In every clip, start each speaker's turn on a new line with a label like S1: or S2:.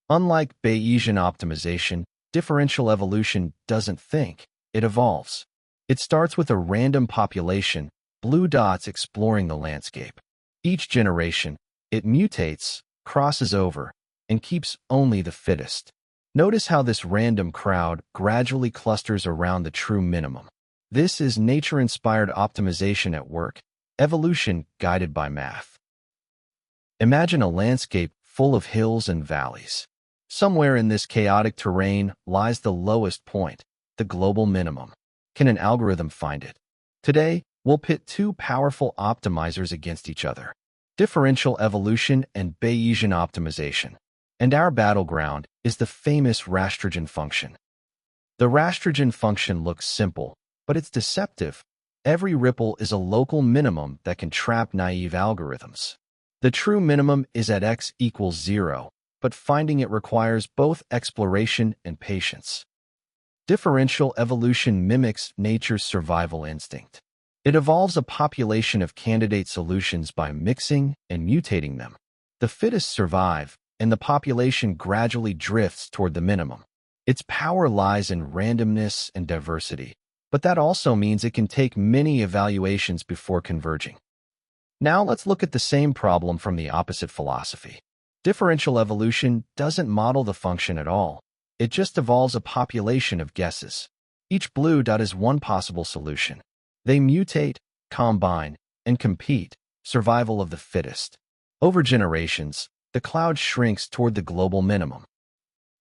S1: Unlike Bayesian optimization, differential evolution doesn't think, it evolves. It starts with a random population, blue dots exploring the landscape. Each generation, it mutates, crosses over, and keeps only the fittest. Notice how this random crowd gradually clusters around the true minimum. This is nature-inspired optimization at work, evolution guided by math. Imagine a landscape full of hills and valleys. Somewhere in this chaotic terrain lies the lowest point, the global minimum. Can an algorithm find it? Today, we'll pit two powerful optimizers against each other: differential evolution and Bayesian optimization. And our battleground is the famous Rastrigin function. The Rastrigin function looks simple, but it's deceptive. Every ripple is a local minimum that can trap naive algorithms. The true minimum is at x equals 0, but finding it requires both exploration and patience. Differential evolution mimics nature's survival instinct. It evolves a population of candidate solutions by mixing and mutating them. The fittest survive, and the population gradually drifts toward the minimum. Its power lies in randomness and diversity, but that also means it can take many evaluations before converging. Now let's look at the same problem from the opposite philosophy. Differential evolution doesn't model the function at all. It just evolves a population of guesses. Each blue dot is one possible solution. They mutate, combine, and compete, survival of the fittest. Over generations, the cloud shrinks toward the global minimum.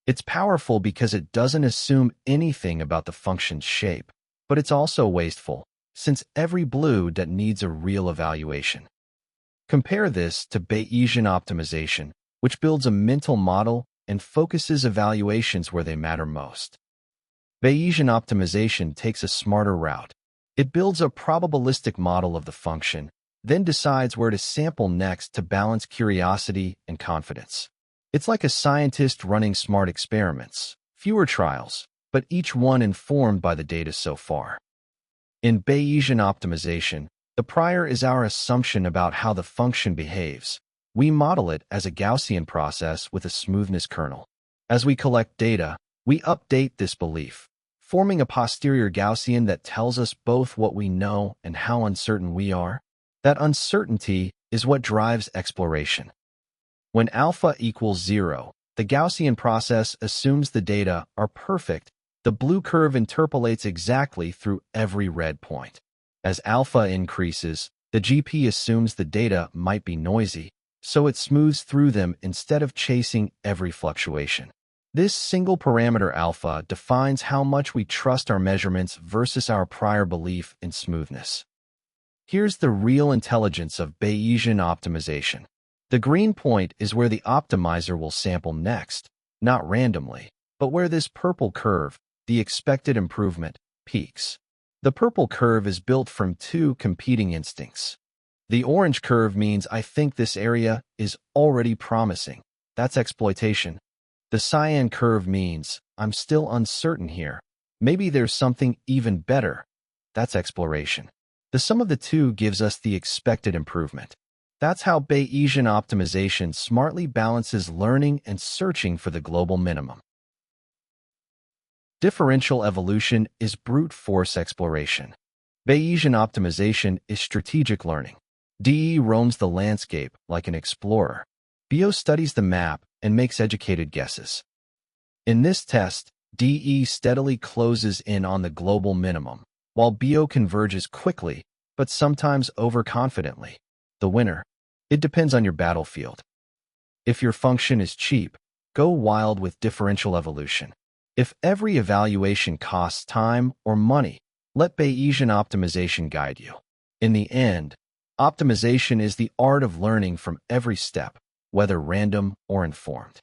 S1: It's powerful because it doesn't assume anything about the function's shape, but it's also wasteful, since every blue dot needs a real evaluation. Compare this to Bayesian optimization, which builds a mental model and focuses evaluations where they matter most. Bayesian optimization takes a smarter route. It builds a probabilistic model of the function, then decides where to sample next to balance curiosity and confidence. It's like a scientist running smart experiments, fewer trials, but each one informed by the data so far. In Bayesian optimization, the prior is our assumption about how the function behaves. We model it as a Gaussian process with a smoothness kernel. As we collect data, we update this belief, forming a posterior Gaussian that tells us both what we know and how uncertain we are. That uncertainty is what drives exploration. When alpha equals 0, the Gaussian process assumes the data are perfect. The blue curve interpolates exactly through every red point. As alpha increases, the GP assumes the data might be noisy, so it smooths through them instead of chasing every fluctuation. This single parameter alpha defines how much we trust our measurements versus our prior belief in smoothness. Here's the real intelligence of Bayesian optimization. The green point is where the optimizer will sample next, not randomly, but where this purple curve, the expected improvement, peaks. The purple curve is built from two competing instincts. The orange curve means I think this area is already promising. That's exploitation. The cyan curve means I'm still uncertain here. Maybe there's something even better. That's exploration. The sum of the two gives us the expected improvement. That's how Bayesian optimization smartly balances learning and searching for the global minimum. Differential evolution is brute force exploration. Bayesian optimization is strategic learning. DE roams the landscape like an explorer. BO studies the map and makes educated guesses. In this test, DE steadily closes in on the global minimum, while BO converges quickly, but sometimes overconfidently. The winner? It depends on your battlefield. If your function is cheap, go wild with differential evolution. If every evaluation costs time or money, let Bayesian optimization guide you. In the end, optimization is the art of learning from every step, whether random or informed.